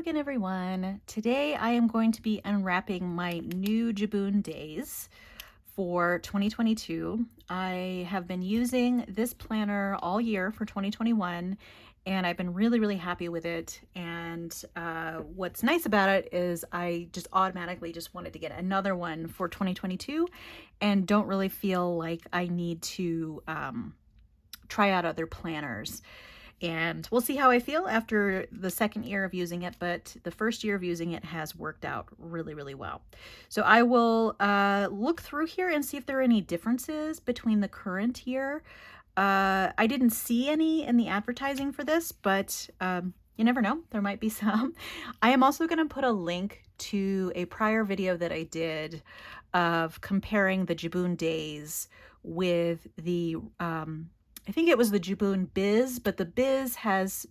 again, everyone. Today I am going to be unwrapping my new Jibun days for 2022. I have been using this planner all year for 2021 and I've been really happy with it. And what's nice about it is I just automatically just wanted to get another one for 2022 and don't really feel like I need to try out other planners. And we'll see how I feel after the second year of using it, but the first year of using it has worked out really well. So I will look through here and see if there are any differences between the current year. I didn't see any in the advertising for this, but you never know, there might be some. I am also going to put a link to a prior video that I did of comparing the Jibun days with the I think it was the Jibun Biz, but the Biz has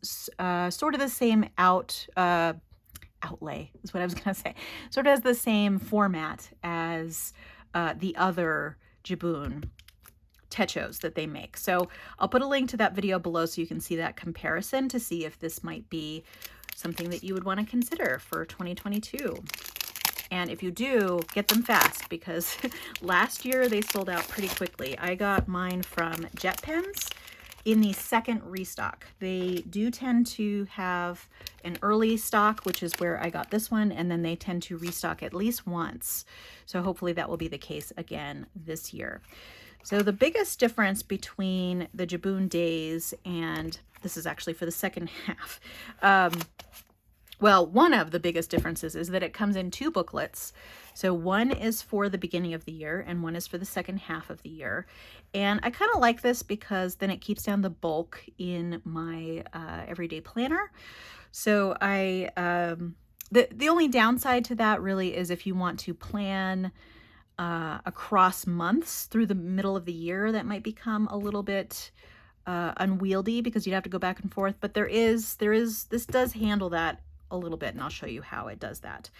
sort of the same outlay, is what I was going to say. Sort of has the same format as the other Jibun techos that they make. So I'll put a link to that video below so you can see that comparison to see if this might be something that you would want to consider for 2022. And if you do, get them fast because last year they sold out pretty quickly. I got mine from Jet Pens in the second restock. They do tend to have an early stock, which is where I got this one, and then they tend to restock at least once. So hopefully that will be the case again this year. So the biggest difference between the Jibun days, and this is actually for the second half, well, one of the biggest differences is that it comes in two booklets. So one is for the beginning of the year and one is for the second half of the year. And I kind of like this because then it keeps down the bulk in my everyday planner. So the only downside to that really is if you want to plan across months through the middle of the year, that might become a little bit unwieldy because you'd have to go back and forth. But this does handle that a little bit, and I'll show you how it does that.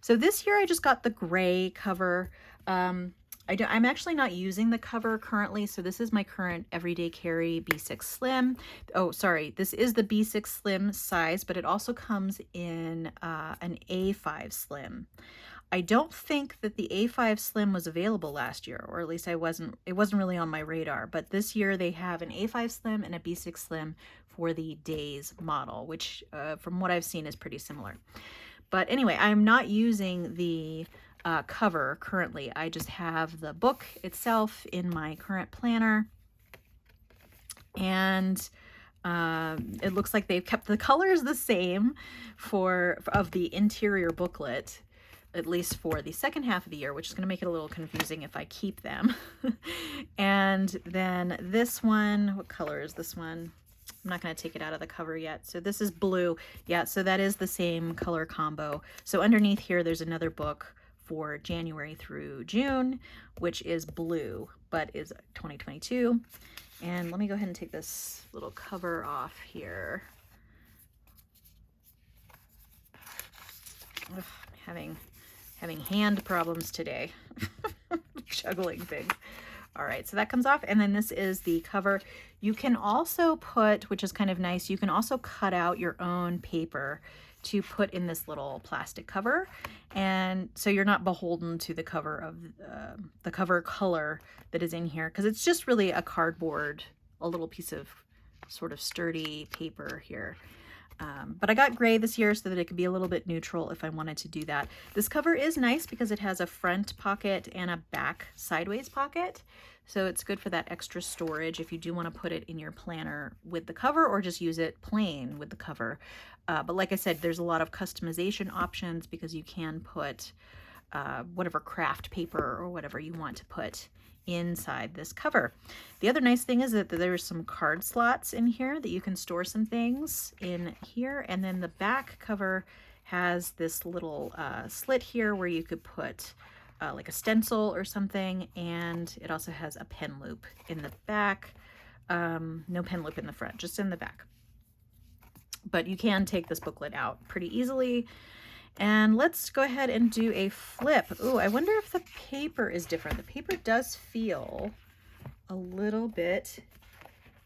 So this year I just got the gray cover. I'm actually not using the cover currently, so this is my current everyday carry B6 Slim. Oh, sorry, this is the B6 Slim size, but it also comes in an A5 Slim. I don't think that the A5 Slim was available last year, or at least it wasn't really on my radar, but this year they have an A5 Slim and a B6 Slim for the Days model, which from what I've seen is pretty similar. But anyway, I'm not using the cover currently. I just have the book itself in my current planner, and it looks like they've kept the colors the same of the interior booklet, at least for the second half of the year, which is going to make it a little confusing if I keep them. And then this one, what color is this one? I'm not going to take it out of the cover yet. So this is blue. Yeah, so that is the same color combo. So underneath here, there's another book for January through June, which is blue, but is 2022. And let me go ahead and take this little cover off here. Ugh, having hand problems today. Juggling things. All right, so that comes off, and then this is the cover. You can also put, which is kind of nice, you can also cut out your own paper to put in this little plastic cover, and so you're not beholden to the cover of the cover color that is in here, because it's just really a cardboard, a little piece of sort of sturdy paper here. But I got gray this year so that it could be a little bit neutral if I wanted to do that. This cover is nice because it has a front pocket and a back sideways pocket. So it's good for that extra storage if you do want to put it in your planner with the cover or just use it plain with the cover. But like I said, there's a lot of customization options because you can put whatever craft paper or whatever you want to put inside this cover. The other nice thing is that there's some card slots in here that you can store some things in here, and then the back cover has this little slit here where you could put like a stencil or something, and it also has a pen loop in the back. No pen loop in the front, just in the back. But you can take this booklet out pretty easily. And let's go ahead and do a flip. Ooh, I wonder if the paper is different. The paper does feel a little bit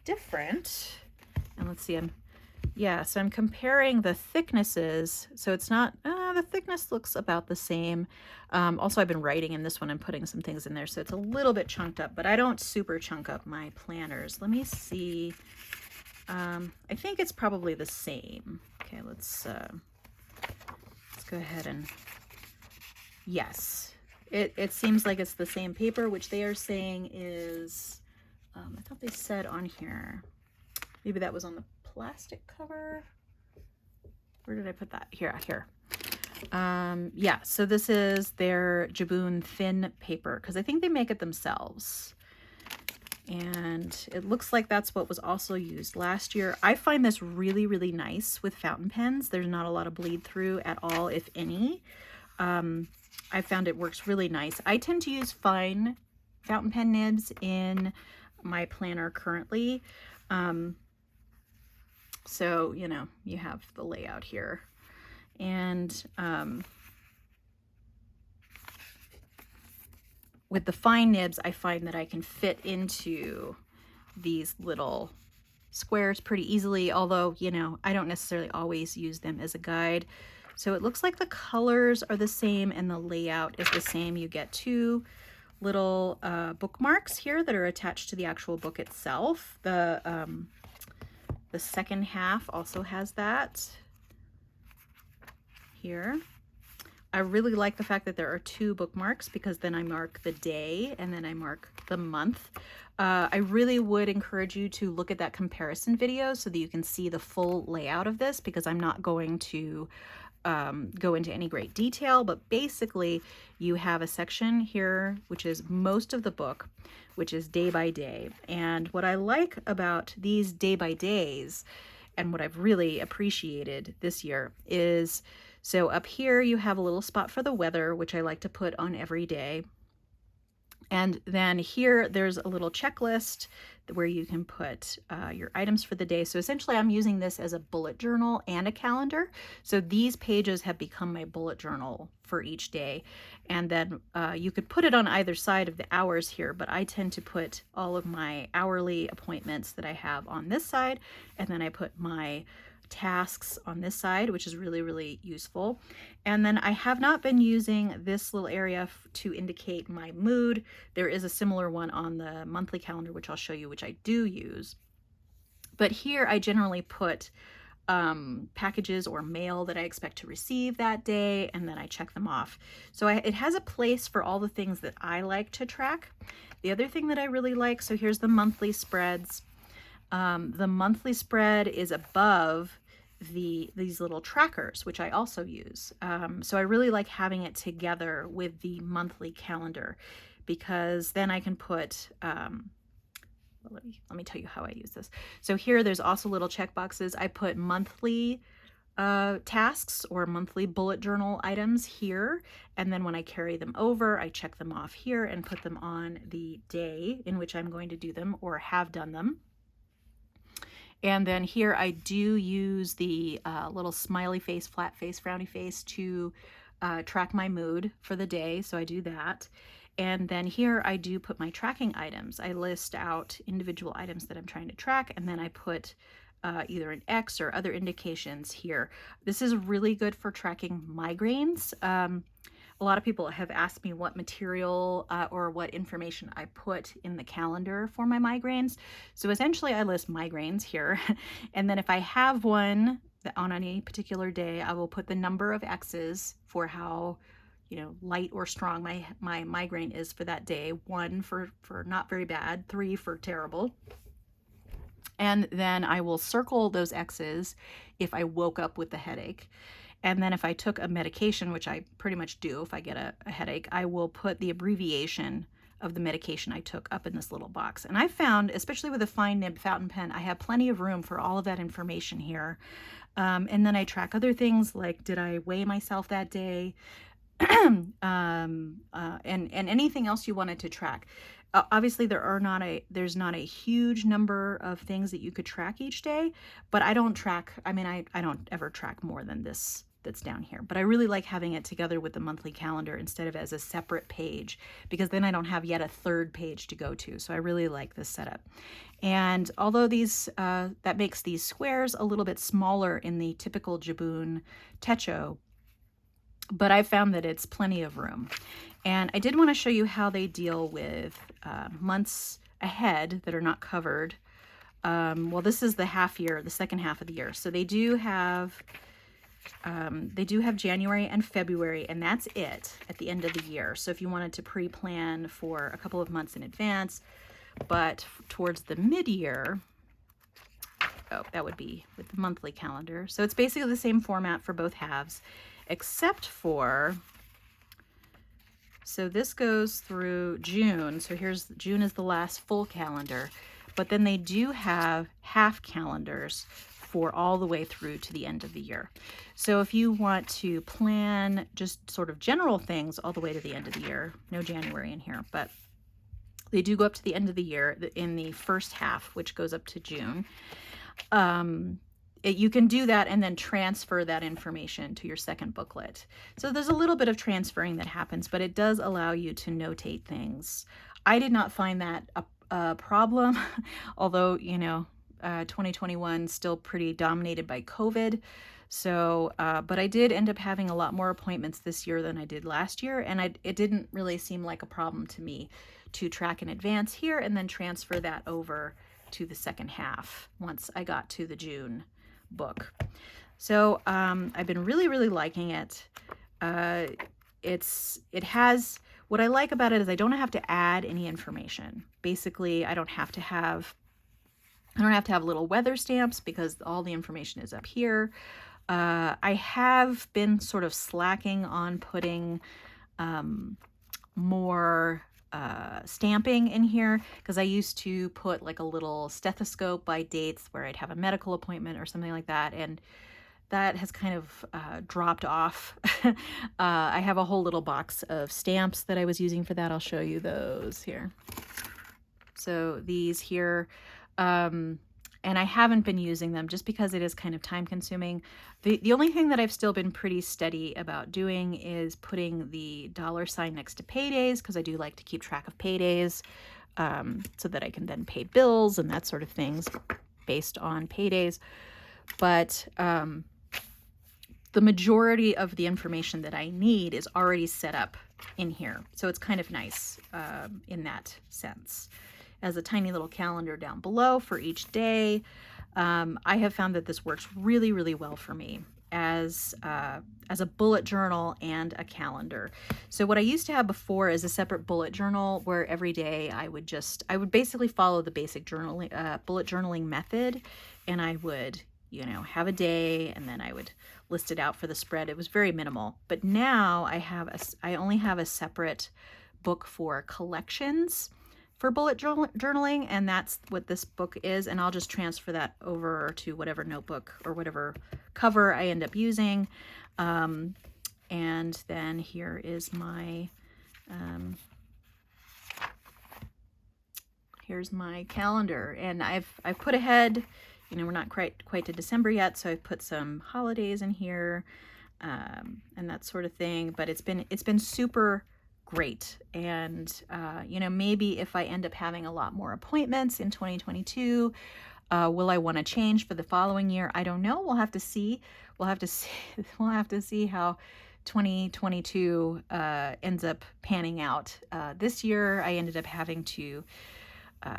different. And let's see, I'm Yeah, so I'm comparing the thicknesses. So it's not, the thickness looks about the same. Also, I've been writing in this one and putting some things in there, so it's a little bit chunked up, but I don't super chunk up my planners. Let me see. I think it's probably the same. Okay, let's go ahead and, yes, it seems like it's the same paper, which they are saying is, I thought they said on here, maybe that was on the plastic cover. Where did I put that? Here. Yeah, so this is their Jibun thin paper, because I think they make it themselves. And it looks like that's what was also used last year. I find this really, really nice with fountain pens. There's not a lot of bleed through at all, if any. I found it works really nice. I tend to use fine fountain pen nibs in my planner currently. So, you know, you have the layout here. And with the fine nibs, I find that I can fit into these little squares pretty easily, although, you know, I don't necessarily always use them as a guide. So it looks like the colors are the same and the layout is the same. You get two little bookmarks here that are attached to the actual book itself. The second half also has that here. I really like the fact that there are two bookmarks, because then I mark the day and then I mark the month. I really would encourage you to look at that comparison video so that you can see the full layout of this, because I'm not going to go into any great detail, but basically you have a section here, which is most of the book, which is day by day. And what I like about these day by days, and what I've really appreciated this year, is, so up here you have a little spot for the weather, which I like to put on every day. And then here there's a little checklist where you can put your items for the day. So essentially I'm using this as a bullet journal and a calendar. So these pages have become my bullet journal for each day. And then you could put it on either side of the hours here, but I tend to put all of my hourly appointments that I have on this side, and then I put my tasks on this side, which is really, really useful. And then I have not been using this little area to indicate my mood. There is a similar one on the monthly calendar, which I'll show you, which I do use. But here I generally put packages or mail that I expect to receive that day, and then I check them off. So it has a place for all the things that I like to track. The other thing that I really like, so here's the monthly spreads. The monthly spread is above these little trackers, which I also use. So I really like having it together with the monthly calendar, because then I can put, let me tell you how I use this. So here there's also little check boxes. I put monthly tasks or monthly bullet journal items here, and then when I carry them over, I check them off here and put them on the day in which I'm going to do them or have done them. And then here I do use the little smiley face, flat face, frowny face to track my mood for the day. So I do that. And then here I do put my tracking items. I list out individual items that I'm trying to track, and then I put either an X or other indications here. This is really good for tracking migraines. A lot of people have asked me what material or what information I put in the calendar for my migraines. So essentially I list migraines here. And then if I have one on any particular day, I will put the number of X's for how, you know, light or strong my migraine is for that day. 1 for not very bad, 3 for terrible. And then I will circle those X's if I woke up with the headache. And then if I took a medication, which I pretty much do if I get a headache, I will put the abbreviation of the medication I took up in this little box. And I found, especially with a fine nib fountain pen, I have plenty of room for all of that information here. And then I track other things like, did I weigh myself that day? And anything else you wanted to track. Obviously there's not a huge number of things that you could track each day, but I don't track, I mean, I don't ever track more than this that's down here. But I really like having it together with the monthly calendar instead of as a separate page, because then I don't have yet a third page to go to. So I really like this setup. And although these that makes these squares a little bit smaller in the typical Jibun techo, but I found that it's plenty of room. And I did want to show you how they deal with months ahead that are not covered. Well, this is the half year, the second half of the year. So they do have January and February, and that's it at the end of the year. So if you wanted to pre-plan for a couple of months in advance, but towards the mid-year, oh, that would be with the monthly calendar. So it's basically the same format for both halves, except for, so this goes through June. So here's June is the last full calendar, but then they do have half calendars for all the way through to the end of the year. So if you want to plan just sort of general things all the way to the end of the year, no January in here, but they do go up to the end of the year in the first half, which goes up to June. You can do that and then transfer that information to your second booklet. So there's a little bit of transferring that happens, but it does allow you to notate things. I did not find that a problem, although, you know, 2021 still pretty dominated by COVID. So, but I did end up having a lot more appointments this year than I did last year, and it didn't really seem like a problem to me to track in advance here and then transfer that over to the second half once I got to the June book. So I've been really liking it. It has, what I like about it is I don't have to add any information. Basically, I don't have to have little weather stamps because all the information is up here. I have been sort of slacking on putting more stamping in here, because I used to put like a little stethoscope by dates where I'd have a medical appointment or something like that, and that has kind of dropped off. I have a whole little box of stamps that I was using for that. I'll show you those here. So these here, and I haven't been using them just because it is kind of time consuming. The only thing that I've still been pretty steady about doing is putting the $ next to paydays, because I do like to keep track of paydays, so that I can then pay bills and that sort of things based on paydays. But the majority of the information that I need is already set up in here. So it's kind of nice in that sense. As a tiny little calendar down below for each day. I have found that this works really well for me as a bullet journal and a calendar. So what I used to have before is a separate bullet journal where every day I would basically follow the basic journaling bullet journaling method, and I would, you know, have a day and then I would list it out for the spread. It was very minimal. But now I only have a separate book for collections for bullet journaling, and that's what this book is, and I'll just transfer that over to whatever notebook or whatever cover I end up using. And then here is my here's my calendar, and I've put ahead, you know, we're not quite to December yet, so I've put some holidays in here, and that sort of thing. But it's been super great. And you know, maybe if I end up having a lot more appointments in 2022, will I want to change for the following year? I don't know. We'll have to see. We'll have to see how 2022 ends up panning out. This year I ended up having to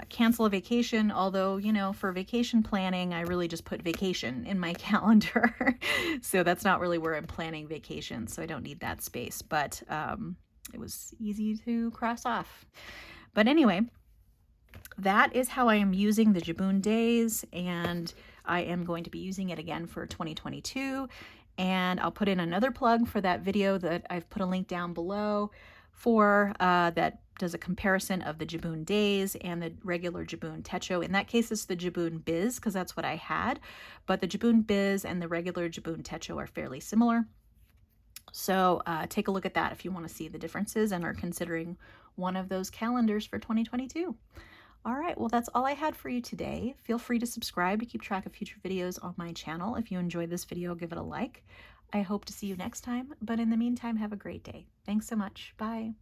cancel a vacation, although, you know, for vacation planning, I really just put vacation in my calendar. So that's not really where I'm planning vacation, so I don't need that space. But it was easy to cross off. But anyway, that is how I am using the Jibun days, and I am going to be using it again for 2022. And I'll put in another plug for that video that I've put a link down below for that does a comparison of the Jibun days and the regular Jibun techo. In that case, it's the Jibun Biz, because that's what I had. But the Jibun Biz and the regular Jibun techo are fairly similar. So take a look at that if you want to see the differences and are considering one of those calendars for 2022. All right, well, that's all I had for you today. Feel free to subscribe to keep track of future videos on my channel. If you enjoyed this video, give it a like. I hope to see you next time, but in the meantime, have a great day. Thanks so much. Bye.